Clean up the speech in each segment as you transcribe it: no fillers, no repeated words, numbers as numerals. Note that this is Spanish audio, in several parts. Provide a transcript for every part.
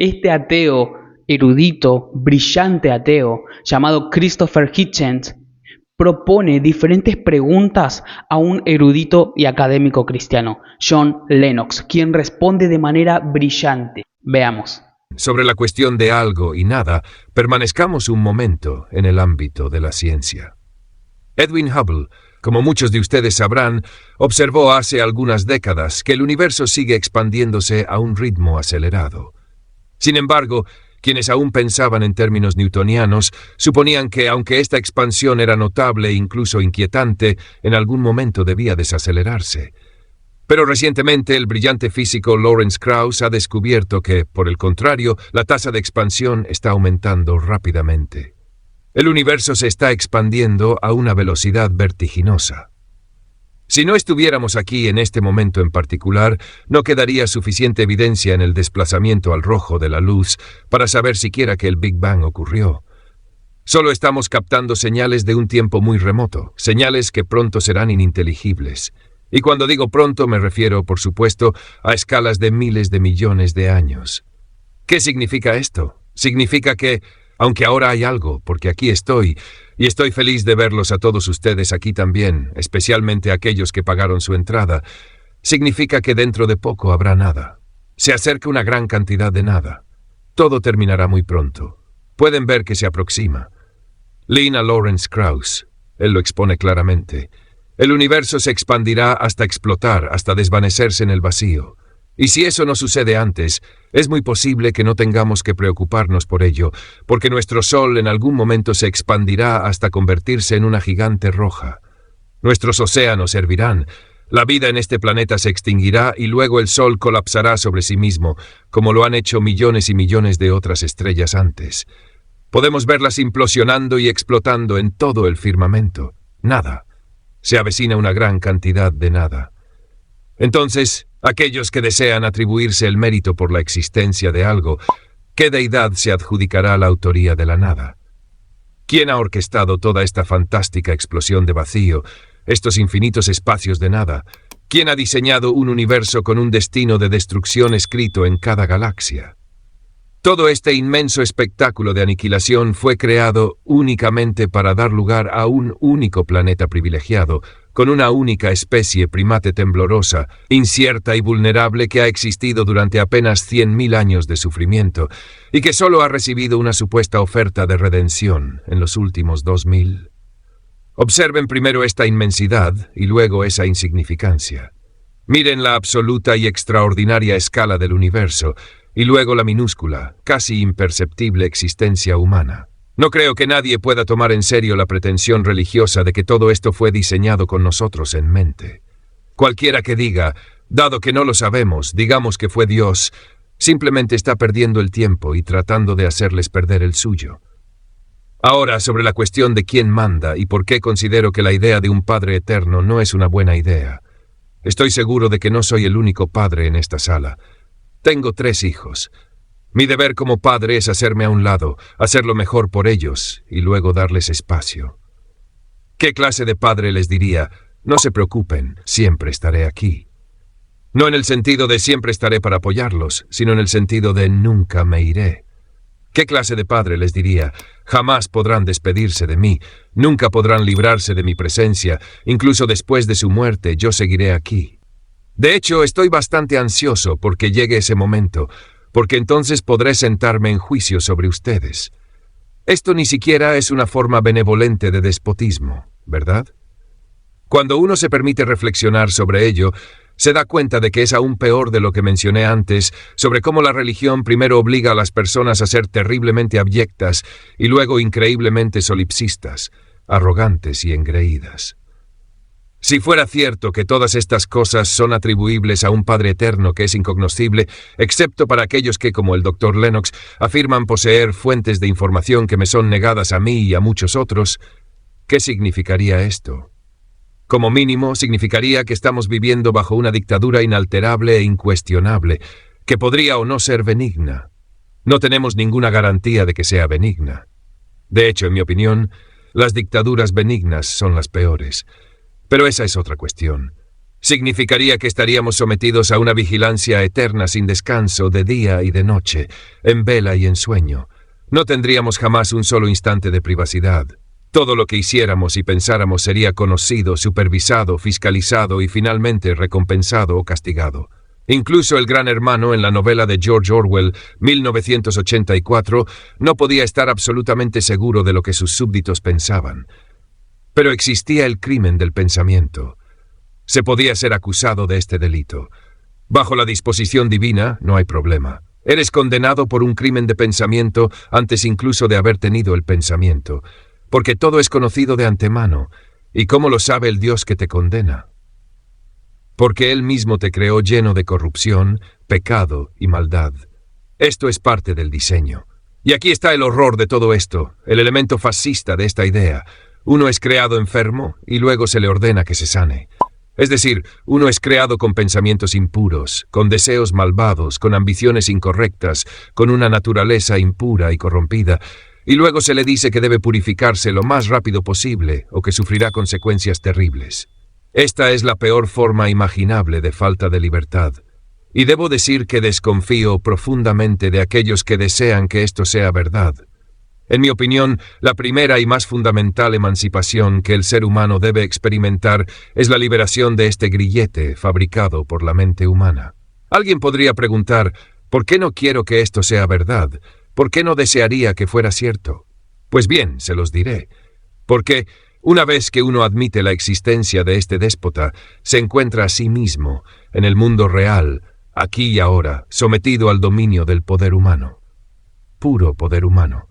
Este ateo, erudito, brillante ateo, llamado Christopher Hitchens, propone diferentes preguntas a un erudito y académico cristiano, John Lennox, quien responde de manera brillante. Veamos. Sobre la cuestión de algo y nada, permanezcamos un momento en el ámbito de la ciencia. Edwin Hubble, como muchos de ustedes sabrán, observó hace algunas décadas que el universo sigue expandiéndose a un ritmo acelerado. Sin embargo, quienes aún pensaban en términos newtonianos suponían que, aunque esta expansión era notable e incluso inquietante, en algún momento debía desacelerarse. Pero recientemente el brillante físico Lawrence Krauss ha descubierto que, por el contrario, la tasa de expansión está aumentando rápidamente. El universo se está expandiendo a una velocidad vertiginosa. Si no estuviéramos aquí en este momento en particular, no quedaría suficiente evidencia en el desplazamiento al rojo de la luz para saber siquiera que el Big Bang ocurrió. Solo estamos captando señales de un tiempo muy remoto, señales que pronto serán ininteligibles. Y cuando digo pronto me refiero, por supuesto, a escalas de miles de millones de años. ¿Qué significa esto? Significa que, aunque ahora hay algo, porque aquí estoy, y estoy feliz de verlos a todos ustedes aquí también, especialmente aquellos que pagaron su entrada, significa que dentro de poco habrá nada. Se acerca una gran cantidad de nada. Todo terminará muy pronto. Pueden ver que se aproxima. Lina Lawrence Krauss, él lo expone claramente. El universo se expandirá hasta explotar, hasta desvanecerse en el vacío. Y si eso no sucede antes, es muy posible que no tengamos que preocuparnos por ello, porque nuestro Sol en algún momento se expandirá hasta convertirse en una gigante roja. Nuestros océanos hervirán, la vida en este planeta se extinguirá y luego el Sol colapsará sobre sí mismo, como lo han hecho millones y millones de otras estrellas antes. Podemos verlas implosionando y explotando en todo el firmamento. Nada. Se avecina una gran cantidad de nada. Entonces, aquellos que desean atribuirse el mérito por la existencia de algo, ¿qué deidad se adjudicará la autoría de la nada? ¿Quién ha orquestado toda esta fantástica explosión de vacío, estos infinitos espacios de nada? ¿Quién ha diseñado un universo con un destino de destrucción escrito en cada galaxia? Todo este inmenso espectáculo de aniquilación fue creado únicamente para dar lugar a un único planeta privilegiado, con una única especie primate temblorosa, incierta y vulnerable que ha existido durante apenas 100.000 años de sufrimiento, y que solo ha recibido una supuesta oferta de redención en los últimos 2.000. Observen primero esta inmensidad y luego esa insignificancia. Miren la absoluta y extraordinaria escala del universo, y luego la minúscula, casi imperceptible existencia humana. No creo que nadie pueda tomar en serio la pretensión religiosa de que todo esto fue diseñado con nosotros en mente. Cualquiera que diga, dado que no lo sabemos, digamos que fue Dios, simplemente está perdiendo el tiempo y tratando de hacerles perder el suyo. Ahora, sobre la cuestión de quién manda y por qué considero que la idea de un Padre eterno no es una buena idea. Estoy seguro de que no soy el único padre en esta sala. Tengo 3 hijos. Mi deber como padre es hacerme a un lado, hacerlo mejor por ellos y luego darles espacio. ¿Qué clase de padre les diría? No se preocupen, siempre estaré aquí. No en el sentido de siempre estaré para apoyarlos, sino en el sentido de nunca me iré. ¿Qué clase de padre les diría? Jamás podrán despedirse de mí, nunca podrán librarse de mi presencia, incluso después de su muerte yo seguiré aquí. De hecho, estoy bastante ansioso porque llegue ese momento, porque entonces podré sentarme en juicio sobre ustedes. Esto ni siquiera es una forma benevolente de despotismo, ¿verdad? Cuando uno se permite reflexionar sobre ello, se da cuenta de que es aún peor de lo que mencioné antes, sobre cómo la religión primero obliga a las personas a ser terriblemente abyectas y luego increíblemente solipsistas, arrogantes y engreídas. Si fuera cierto que todas estas cosas son atribuibles a un Padre eterno que es incognoscible, excepto para aquellos que, como el Dr. Lennox, afirman poseer fuentes de información que me son negadas a mí y a muchos otros, ¿qué significaría esto? Como mínimo, significaría que estamos viviendo bajo una dictadura inalterable e incuestionable, que podría o no ser benigna. No tenemos ninguna garantía de que sea benigna. De hecho, en mi opinión, las dictaduras benignas son las peores. Pero esa es otra cuestión. Significaría que estaríamos sometidos a una vigilancia eterna sin descanso de día y de noche, en vela y en sueño. No tendríamos jamás un solo instante de privacidad. Todo lo que hiciéramos y pensáramos sería conocido, supervisado, fiscalizado y finalmente recompensado o castigado. Incluso el gran hermano en la novela de George Orwell, 1984, no podía estar absolutamente seguro de lo que sus súbditos pensaban. Pero existía el crimen del pensamiento. Se podía ser acusado de este delito. Bajo la disposición divina, no hay problema. Eres condenado por un crimen de pensamiento antes incluso de haber tenido el pensamiento, porque todo es conocido de antemano. ¿Y cómo lo sabe el Dios que te condena? Porque Él mismo te creó lleno de corrupción, pecado y maldad. Esto es parte del diseño. Y aquí está el horror de todo esto, el elemento fascista de esta idea. Uno es creado enfermo y luego se le ordena que se sane. Es decir, uno es creado con pensamientos impuros, con deseos malvados, con ambiciones incorrectas, con una naturaleza impura y corrompida, y luego se le dice que debe purificarse lo más rápido posible o que sufrirá consecuencias terribles. Esta es la peor forma imaginable de falta de libertad. Y debo decir que desconfío profundamente de aquellos que desean que esto sea verdad. En mi opinión, la primera y más fundamental emancipación que el ser humano debe experimentar es la liberación de este grillete fabricado por la mente humana. Alguien podría preguntar, ¿por qué no quiero que esto sea verdad? ¿Por qué no desearía que fuera cierto? Pues bien, se los diré. Porque una vez que uno admite la existencia de este déspota, se encuentra a sí mismo, en el mundo real, aquí y ahora, sometido al dominio del poder humano. Puro poder humano.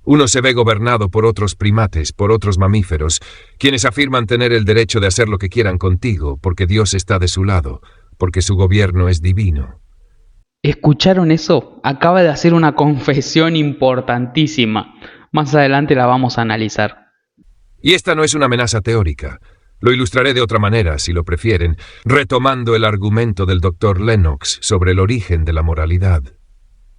Uno se ve gobernado por otros primates, por otros mamíferos, quienes afirman tener el derecho de hacer lo que quieran contigo, porque Dios está de su lado, porque su gobierno es divino. ¿Escucharon eso? Acaba de hacer una confesión importantísima. Más adelante la vamos a analizar. Y esta no es una amenaza teórica. Lo ilustraré de otra manera, si lo prefieren, retomando el argumento del Dr. Lennox sobre el origen de la moralidad.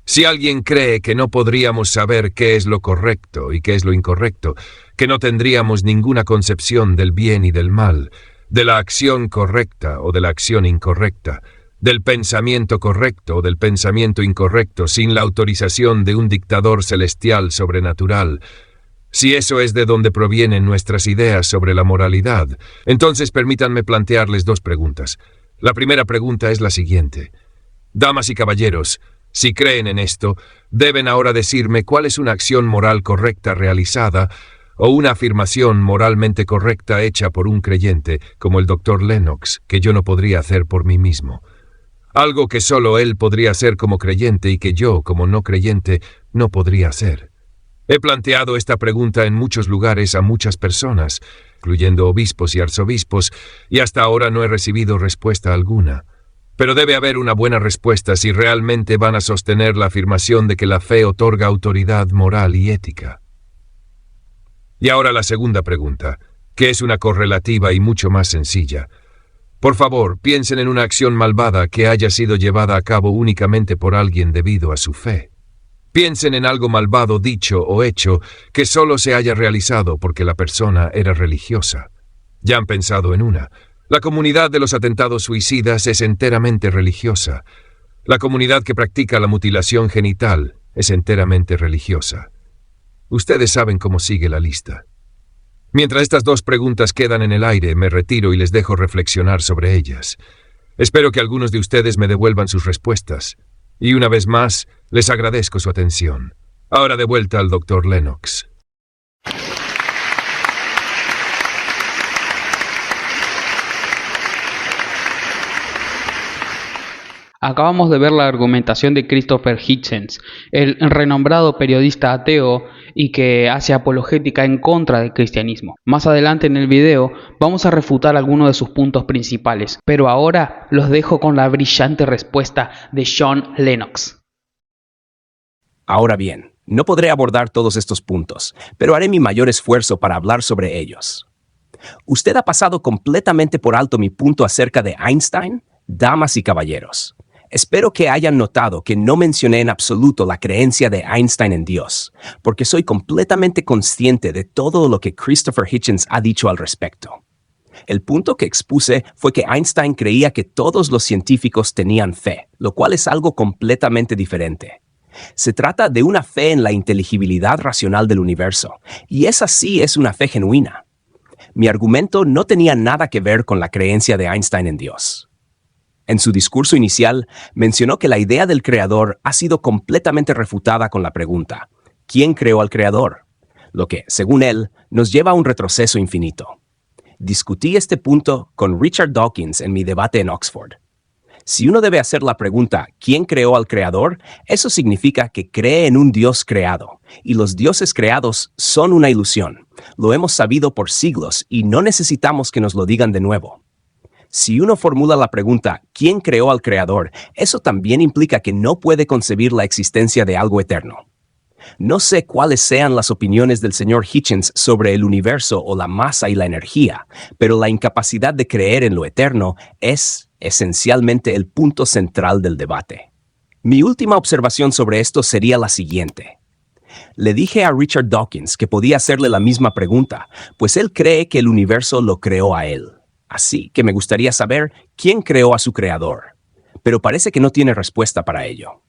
Si alguien cree que no podríamos saber qué es lo correcto y qué es lo incorrecto, que no tendríamos ninguna concepción del bien y del mal, de la acción correcta o de la acción incorrecta, del pensamiento correcto o del pensamiento incorrecto sin la autorización de un dictador celestial sobrenatural, si eso es de donde provienen nuestras ideas sobre la moralidad, entonces permítanme plantearles dos preguntas. La primera pregunta es la siguiente. Damas y caballeros, si creen en esto, deben ahora decirme cuál es una acción moral correcta realizada o una afirmación moralmente correcta hecha por un creyente, como el Dr. Lennox, que yo no podría hacer por mí mismo. Algo que solo él podría hacer como creyente y que yo, como no creyente, no podría hacer. He planteado esta pregunta en muchos lugares a muchas personas, incluyendo obispos y arzobispos, y hasta ahora no he recibido respuesta alguna. Pero debe haber una buena respuesta si realmente van a sostener la afirmación de que la fe otorga autoridad moral y ética. Y ahora la segunda pregunta, que es una correlativa y mucho más sencilla. Por favor, piensen en una acción malvada que haya sido llevada a cabo únicamente por alguien debido a su fe. Piensen en algo malvado dicho o hecho que solo se haya realizado porque la persona era religiosa. ¿Ya han pensado en una? La comunidad de los atentados suicidas es enteramente religiosa. La comunidad que practica la mutilación genital es enteramente religiosa. Ustedes saben cómo sigue la lista. Mientras estas dos preguntas quedan en el aire, me retiro y les dejo reflexionar sobre ellas. Espero que algunos de ustedes me devuelvan sus respuestas. Y una vez más, les agradezco su atención. Ahora de vuelta al Dr. Lennox. Acabamos de ver la argumentación de Christopher Hitchens, el renombrado periodista ateo y que hace apologética en contra del cristianismo. Más adelante en el video vamos a refutar algunos de sus puntos principales, pero ahora los dejo con la brillante respuesta de Sean Lennox. Ahora bien, no podré abordar todos estos puntos, pero haré mi mayor esfuerzo para hablar sobre ellos. ¿Usted ha pasado completamente por alto mi punto acerca de Einstein? Damas y caballeros, espero que hayan notado que no mencioné en absoluto la creencia de Einstein en Dios, porque soy completamente consciente de todo lo que Christopher Hitchens ha dicho al respecto. El punto que expuse fue que Einstein creía que todos los científicos tenían fe, lo cual es algo completamente diferente. Se trata de una fe en la inteligibilidad racional del universo, y esa sí es una fe genuina. Mi argumento no tenía nada que ver con la creencia de Einstein en Dios. En su discurso inicial, mencionó que la idea del creador ha sido completamente refutada con la pregunta, ¿quién creó al creador? Lo que, según él, nos lleva a un retroceso infinito. Discutí este punto con Richard Dawkins en mi debate en Oxford. Si uno debe hacer la pregunta, ¿quién creó al creador? Eso significa que cree en un Dios creado, y los dioses creados son una ilusión. Lo hemos sabido por siglos y no necesitamos que nos lo digan de nuevo. Si uno formula la pregunta, ¿quién creó al creador? Eso también implica que no puede concebir la existencia de algo eterno. No sé cuáles sean las opiniones del señor Hitchens sobre el universo o la masa y la energía, pero la incapacidad de creer en lo eterno es, esencialmente, el punto central del debate. Mi última observación sobre esto sería la siguiente. Le dije a Richard Dawkins que podía hacerle la misma pregunta, pues él cree que el universo lo creó a él. Así que me gustaría saber quién creó a su creador, pero parece que no tiene respuesta para ello.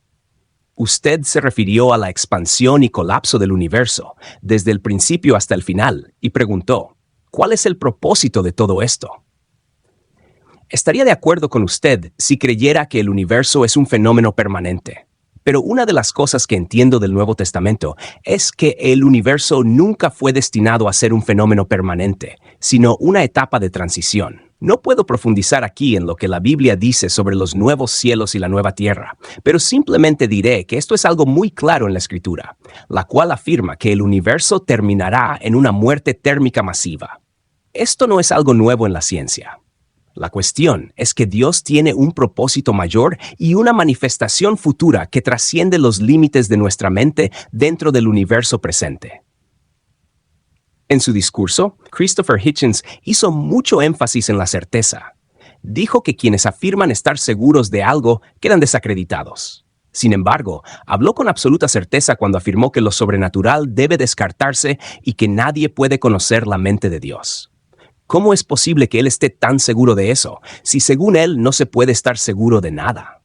Usted se refirió a la expansión y colapso del universo, desde el principio hasta el final, y preguntó, ¿cuál es el propósito de todo esto? Estaría de acuerdo con usted si creyera que el universo es un fenómeno permanente. Pero una de las cosas que entiendo del Nuevo Testamento es que el universo nunca fue destinado a ser un fenómeno permanente, sino una etapa de transición. No puedo profundizar aquí en lo que la Biblia dice sobre los nuevos cielos y la nueva tierra, pero simplemente diré que esto es algo muy claro en la Escritura, la cual afirma que el universo terminará en una muerte térmica masiva. Esto no es algo nuevo en la ciencia. La cuestión es que Dios tiene un propósito mayor y una manifestación futura que trasciende los límites de nuestra mente dentro del universo presente. En su discurso, Christopher Hitchens hizo mucho énfasis en la certeza. Dijo que quienes afirman estar seguros de algo quedan desacreditados. Sin embargo, habló con absoluta certeza cuando afirmó que lo sobrenatural debe descartarse y que nadie puede conocer la mente de Dios. ¿Cómo es posible que él esté tan seguro de eso, si según él no se puede estar seguro de nada?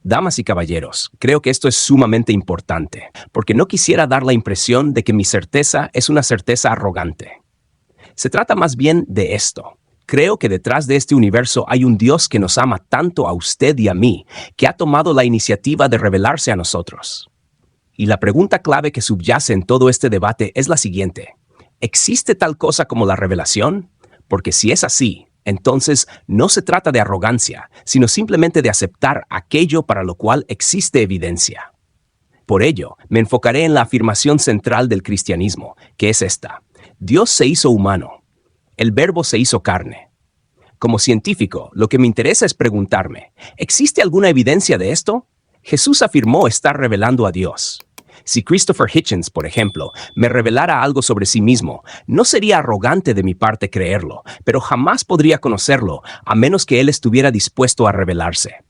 Damas y caballeros, creo que esto es sumamente importante, porque no quisiera dar la impresión de que mi certeza es una certeza arrogante. Se trata más bien de esto. Creo que detrás de este universo hay un Dios que nos ama tanto a usted y a mí, que ha tomado la iniciativa de revelarse a nosotros. Y la pregunta clave que subyace en todo este debate es la siguiente. ¿Existe tal cosa como la revelación? Porque si es así, entonces no se trata de arrogancia, sino simplemente de aceptar aquello para lo cual existe evidencia. Por ello, me enfocaré en la afirmación central del cristianismo, que es esta. Dios se hizo humano. El Verbo se hizo carne. Como científico, lo que me interesa es preguntarme, ¿existe alguna evidencia de esto? Jesús afirmó estar revelando a Dios. Si Christopher Hitchens, por ejemplo, me revelara algo sobre sí mismo, no sería arrogante de mi parte creerlo, pero jamás podría conocerlo, a menos que él estuviera dispuesto a revelarse.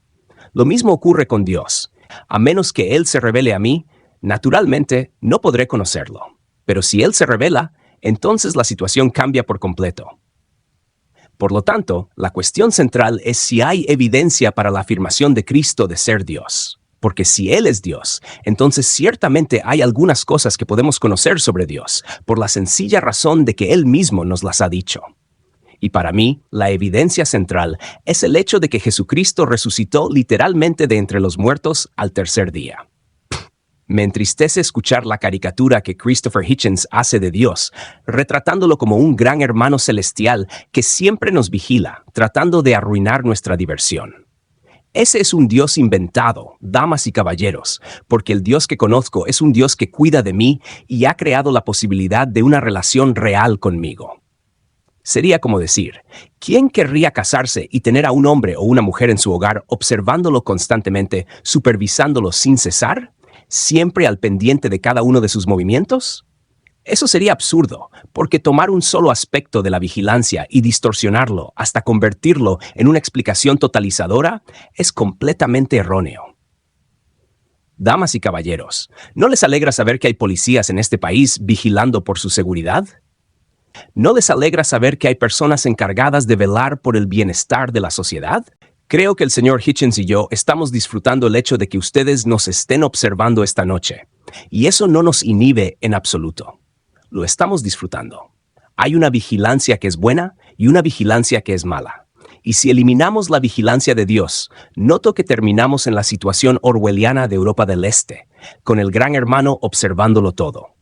Lo mismo ocurre con Dios. A menos que él se revele a mí, naturalmente no podré conocerlo. Pero si él se revela, entonces la situación cambia por completo. Por lo tanto, la cuestión central es si hay evidencia para la afirmación de Cristo de ser Dios. Porque si Él es Dios, entonces ciertamente hay algunas cosas que podemos conocer sobre Dios, por la sencilla razón de que Él mismo nos las ha dicho. Y para mí, la evidencia central es el hecho de que Jesucristo resucitó literalmente de entre los muertos al tercer día. Me entristece escuchar la caricatura que Christopher Hitchens hace de Dios, retratándolo como un gran hermano celestial que siempre nos vigila, tratando de arruinar nuestra diversión. Ese es un Dios inventado, damas y caballeros, porque el Dios que conozco es un Dios que cuida de mí y ha creado la posibilidad de una relación real conmigo. Sería como decir, ¿quién querría casarse y tener a un hombre o una mujer en su hogar observándolo constantemente, supervisándolo sin cesar, siempre al pendiente de cada uno de sus movimientos? Eso sería absurdo, porque tomar un solo aspecto de la vigilancia y distorsionarlo hasta convertirlo en una explicación totalizadora es completamente erróneo. Damas y caballeros, ¿no les alegra saber que hay policías en este país vigilando por su seguridad? ¿No les alegra saber que hay personas encargadas de velar por el bienestar de la sociedad? Creo que el señor Hitchens y yo estamos disfrutando el hecho de que ustedes nos estén observando esta noche, y eso no nos inhibe en absoluto. Lo estamos disfrutando. Hay una vigilancia que es buena y una vigilancia que es mala. Y si eliminamos la vigilancia de Dios, noto que terminamos en la situación orwelliana de Europa del Este, con el gran hermano observándolo todo.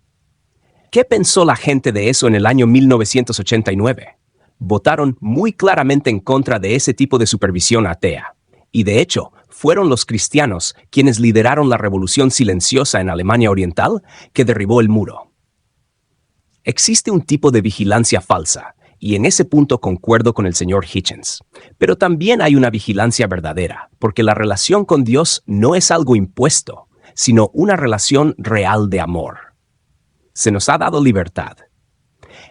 ¿Qué pensó la gente de eso en el año 1989? Votaron muy claramente en contra de ese tipo de supervisión atea. Y de hecho, fueron los cristianos quienes lideraron la revolución silenciosa en Alemania Oriental que derribó el muro. Existe un tipo de vigilancia falsa, y en ese punto concuerdo con el señor Hitchens. Pero también hay una vigilancia verdadera, porque la relación con Dios no es algo impuesto, sino una relación real de amor. Se nos ha dado libertad.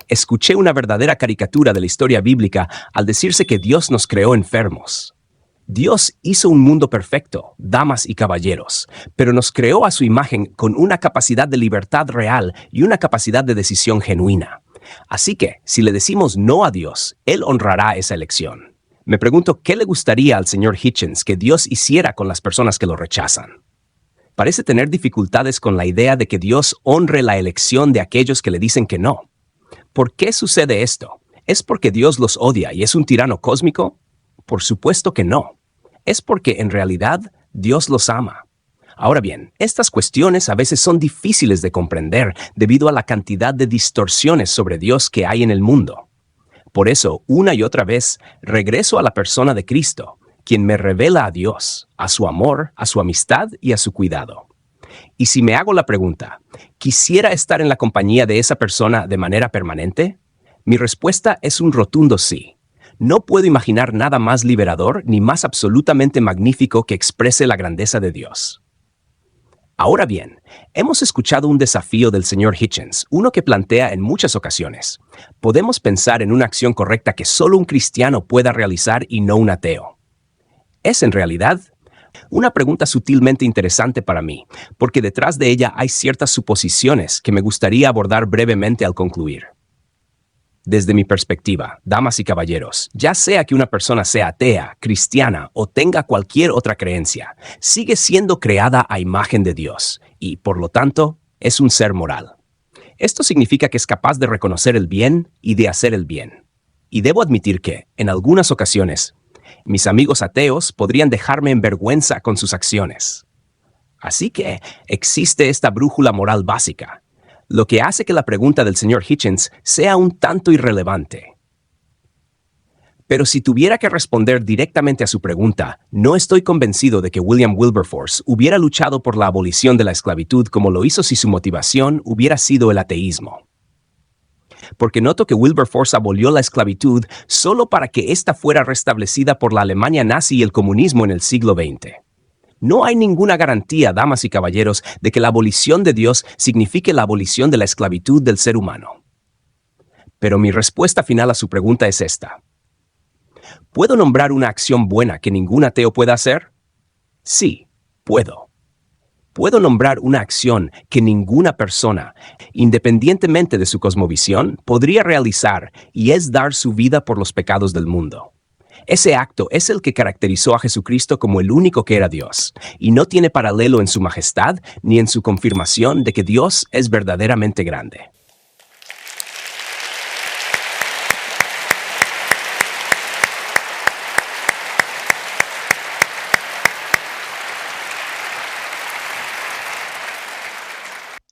Escuché una verdadera caricatura de la historia bíblica al decirse que Dios nos creó enfermos. Dios hizo un mundo perfecto, damas y caballeros, pero nos creó a su imagen con una capacidad de libertad real y una capacidad de decisión genuina. Así que, si le decimos no a Dios, Él honrará esa elección. Me pregunto qué le gustaría al señor Hitchens que Dios hiciera con las personas que lo rechazan. Parece tener dificultades con la idea de que Dios honre la elección de aquellos que le dicen que no. ¿Por qué sucede esto? ¿Es porque Dios los odia y es un tirano cósmico? Por supuesto que no. Es porque en realidad Dios los ama. Ahora bien, estas cuestiones a veces son difíciles de comprender debido a la cantidad de distorsiones sobre Dios que hay en el mundo. Por eso, una y otra vez, regreso a la persona de Cristo, quien me revela a Dios, a su amor, a su amistad y a su cuidado. Y si me hago la pregunta, ¿quisiera estar en la compañía de esa persona de manera permanente? Mi respuesta es un rotundo sí. No puedo imaginar nada más liberador ni más absolutamente magnífico que exprese la grandeza de Dios. Ahora bien, hemos escuchado un desafío del señor Hitchens, uno que plantea en muchas ocasiones. Podemos pensar en una acción correcta que solo un cristiano pueda realizar y no un ateo. Es en realidad una pregunta sutilmente interesante para mí, porque detrás de ella hay ciertas suposiciones que me gustaría abordar brevemente al concluir. Desde mi perspectiva, damas y caballeros, ya sea que una persona sea atea, cristiana o tenga cualquier otra creencia, sigue siendo creada a imagen de Dios y, por lo tanto, es un ser moral. Esto significa que es capaz de reconocer el bien y de hacer el bien. Y debo admitir que, en algunas ocasiones, mis amigos ateos podrían dejarme en vergüenza con sus acciones. Así que existe esta brújula moral básica, lo que hace que la pregunta del señor Hitchens sea un tanto irrelevante. Pero si tuviera que responder directamente a su pregunta, no estoy convencido de que William Wilberforce hubiera luchado por la abolición de la esclavitud como lo hizo si su motivación hubiera sido el ateísmo. Porque noto que Wilberforce abolió la esclavitud solo para que ésta fuera restablecida por la Alemania nazi y el comunismo en el siglo XX. No hay ninguna garantía, damas y caballeros, de que la abolición de Dios signifique la abolición de la esclavitud del ser humano. Pero mi respuesta final a su pregunta es esta. ¿Puedo nombrar una acción buena que ningún ateo pueda hacer? Sí, puedo. Puedo nombrar una acción que ninguna persona, independientemente de su cosmovisión, podría realizar, y es dar su vida por los pecados del mundo. Ese acto es el que caracterizó a Jesucristo como el único que era Dios, y no tiene paralelo en su majestad ni en su confirmación de que Dios es verdaderamente grande.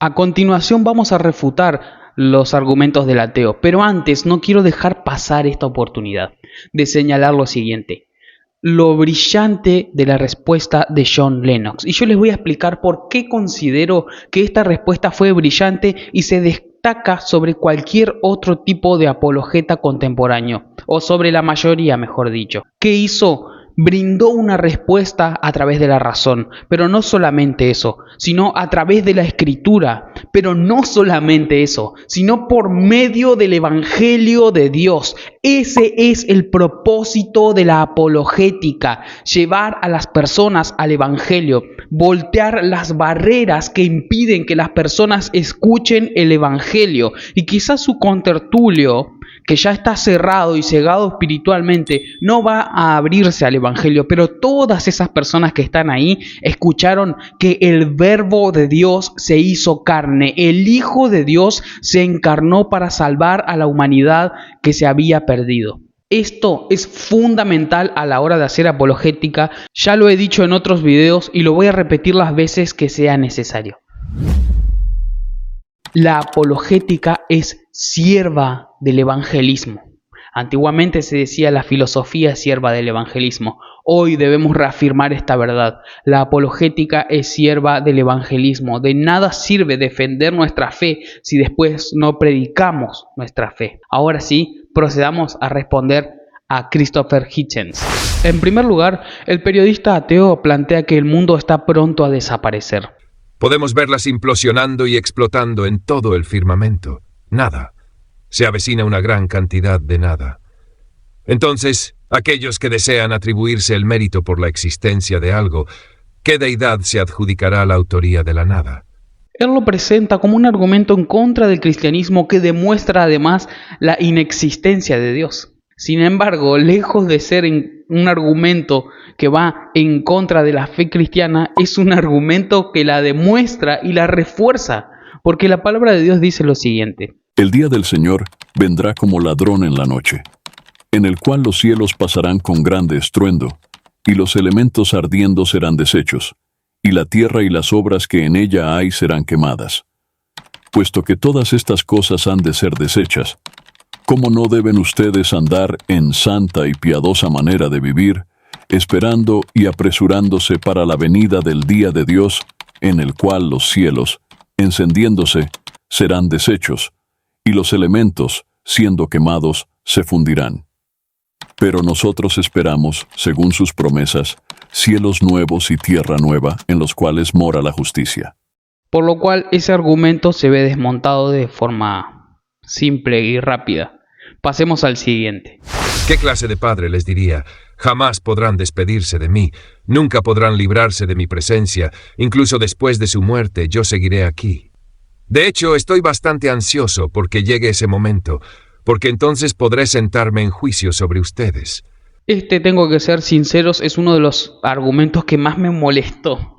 A continuación vamos a refutar los argumentos del ateo, pero antes no quiero dejar pasar esta oportunidad de señalar lo siguiente: lo brillante de la respuesta de John Lennox. Y yo les voy a explicar por qué considero que esta respuesta fue brillante y se destaca sobre cualquier otro tipo de apologeta contemporáneo, o sobre la mayoría, mejor dicho. ¿Qué hizo? Brindó una respuesta a través de la razón, pero no solamente eso, sino a través de la escritura, Pero no solamente eso, sino por medio del Evangelio de Dios. Ese es el propósito de la apologética, llevar a las personas al Evangelio, voltear las barreras que impiden que las personas escuchen el Evangelio. Y quizás su contertulio, que ya está cerrado y cegado espiritualmente, no va a abrirse al Evangelio, pero todas esas personas que están ahí escucharon que el Verbo de Dios se hizo carne, el Hijo de Dios se encarnó para salvar a la humanidad que se había perdido. Esto es fundamental a la hora de hacer apologética, ya lo he dicho en otros videos y lo voy a repetir las veces que sea necesario. La apologética es sierva del evangelismo. Antiguamente se decía la filosofía es sierva del evangelismo. Hoy debemos reafirmar esta verdad. La apologética es sierva del evangelismo. De nada sirve defender nuestra fe si después no predicamos nuestra fe. Ahora sí, procedamos a responder a Christopher Hitchens. En primer lugar, el periodista ateo plantea que el mundo está pronto a desaparecer. Podemos verlas implosionando y explotando en todo el firmamento. Nada. Se avecina una gran cantidad de nada. Entonces, aquellos que desean atribuirse el mérito por la existencia de algo, ¿qué deidad se adjudicará la autoría de la nada? Él lo presenta como un argumento en contra del cristianismo que demuestra además la inexistencia de Dios. Sin embargo, lejos de ser un argumento que va en contra de la fe cristiana, es un argumento que la demuestra y la refuerza, porque la palabra de Dios dice lo siguiente: El día del Señor vendrá como ladrón en la noche, en el cual los cielos pasarán con grande estruendo, y los elementos ardiendo serán deshechos, y la tierra y las obras que en ella hay serán quemadas. Puesto que todas estas cosas han de ser deshechas, ¿cómo no deben ustedes andar en santa y piadosa manera de vivir, esperando y apresurándose para la venida del día de Dios, en el cual los cielos, encendiéndose, serán deshechos, y los elementos, siendo quemados, se fundirán? Pero nosotros esperamos, según sus promesas, cielos nuevos y tierra nueva, en los cuales mora la justicia. Por lo cual ese argumento se ve desmontado de forma simple y rápida. Pasemos al siguiente. ¿Qué clase de padre les diría? Jamás podrán despedirse de mí, nunca podrán librarse de mi presencia, incluso después de su muerte yo seguiré aquí. De hecho, estoy bastante ansioso porque llegue ese momento, porque entonces podré sentarme en juicio sobre ustedes. Tengo que ser sinceros, es uno de los argumentos que más me molestó.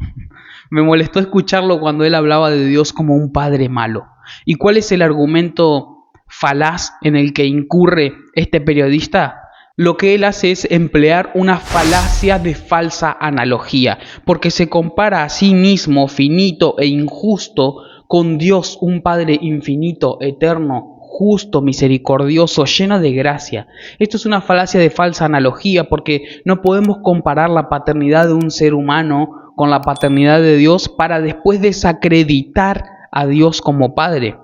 Me molestó escucharlo cuando él hablaba de Dios como un padre malo. ¿Y cuál es el argumento falaz en el que incurre este periodista? Lo que él hace es emplear una falacia de falsa analogía, porque se compara a sí mismo, finito e injusto, con Dios, un Padre infinito, eterno, justo, misericordioso, lleno de gracia. Esto es una falacia de falsa analogía, porque no podemos comparar la paternidad de un ser humano con la paternidad de Dios para después desacreditar a Dios como Padre,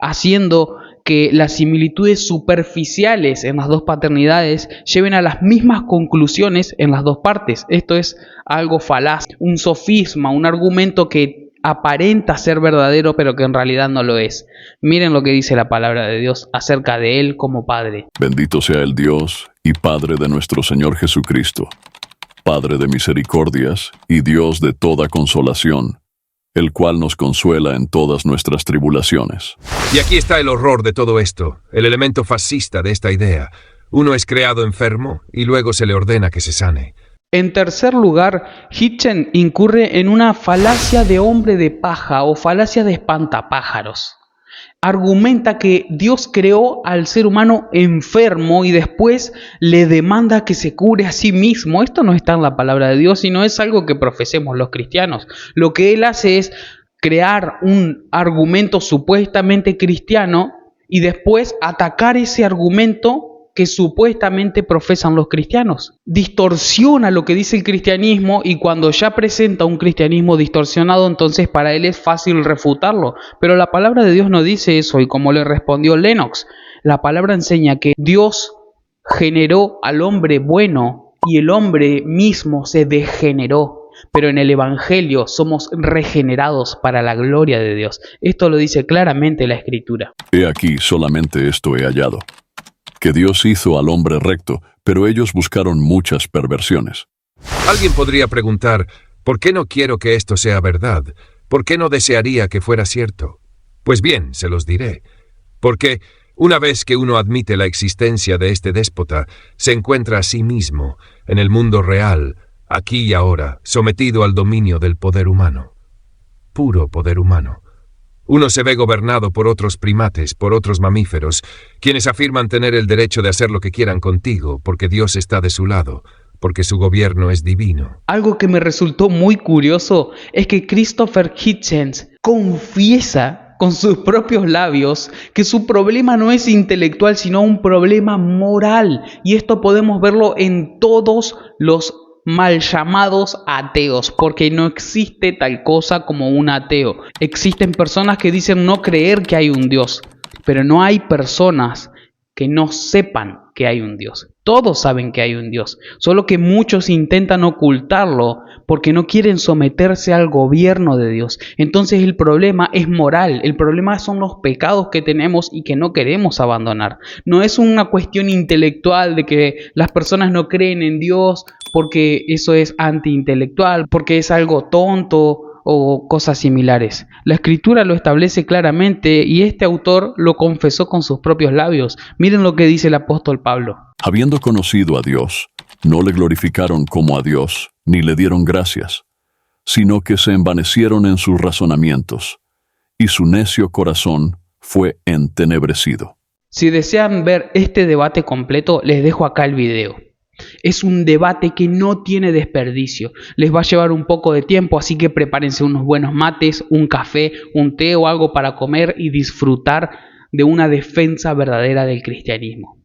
haciendo que las similitudes superficiales en las dos paternidades lleven a las mismas conclusiones en las dos partes. Esto es algo falaz, un sofisma, un argumento que aparenta ser verdadero pero que en realidad no lo es. Miren lo que dice la palabra de Dios acerca de Él como Padre. Bendito sea el Dios y Padre de nuestro Señor Jesucristo, Padre de misericordias y Dios de toda consolación, el cual nos consuela en todas nuestras tribulaciones. Y aquí está el horror de todo esto, el elemento fascista de esta idea. Uno es creado enfermo y luego se le ordena que se sane. En tercer lugar, Hitchens incurre en una falacia de hombre de paja o falacia de espantapájaros. Argumenta que Dios creó al ser humano enfermo y después le demanda que se cure a sí mismo. Esto no está en la palabra de Dios, sino es algo que profesemos los cristianos. Lo que él hace es crear un argumento supuestamente cristiano y después atacar ese argumento que supuestamente profesan los cristianos. Distorsiona lo que dice el cristianismo y cuando ya presenta un cristianismo distorsionado, entonces para él es fácil refutarlo. Pero la palabra de Dios no dice eso, y como le respondió Lennox, la palabra enseña que Dios generó al hombre bueno y el hombre mismo se degeneró. pero en el Evangelio somos regenerados para la gloria de Dios. Esto lo dice claramente la Escritura. He aquí solamente esto he hallado, que Dios hizo al hombre recto, pero ellos buscaron muchas perversiones. Alguien podría preguntar, ¿por qué no quiero que esto sea verdad? ¿Por qué no desearía que fuera cierto? Pues bien, se los diré. Porque una vez que uno admite la existencia de este déspota, se encuentra a sí mismo, en el mundo real, aquí y ahora, sometido al dominio del poder humano. Puro poder humano. Uno se ve gobernado por otros primates, por otros mamíferos, quienes afirman tener el derecho de hacer lo que quieran contigo, porque Dios está de su lado, porque su gobierno es divino. Algo que me resultó muy curioso es que Christopher Hitchens confiesa con sus propios labios que su problema no es intelectual, sino un problema moral. Y esto podemos verlo en todos los mal llamados ateos, porque no existe tal cosa como un ateo. Existen personas que dicen no creer que hay un Dios, pero no hay personas que no sepan que hay un Dios. Todos saben que hay un Dios, solo que muchos intentan ocultarlo porque no quieren someterse al gobierno de Dios. Entonces el problema es moral, el problema son los pecados que tenemos y que no queremos abandonar. No es una cuestión intelectual de que las personas no creen en Dios porque eso es antiintelectual, porque es algo tonto o cosas similares. La Escritura lo establece claramente y este autor lo confesó con sus propios labios. Miren lo que dice el apóstol Pablo. Habiendo conocido a Dios, no le glorificaron como a Dios, ni le dieron gracias, sino que se envanecieron en sus razonamientos, y su necio corazón fue entenebrecido. Si desean ver este debate completo, les dejo acá el video. Es un debate que no tiene desperdicio. Les va a llevar un poco de tiempo, así que prepárense unos buenos mates, un café, un té o algo para comer y disfrutar de una defensa verdadera del cristianismo.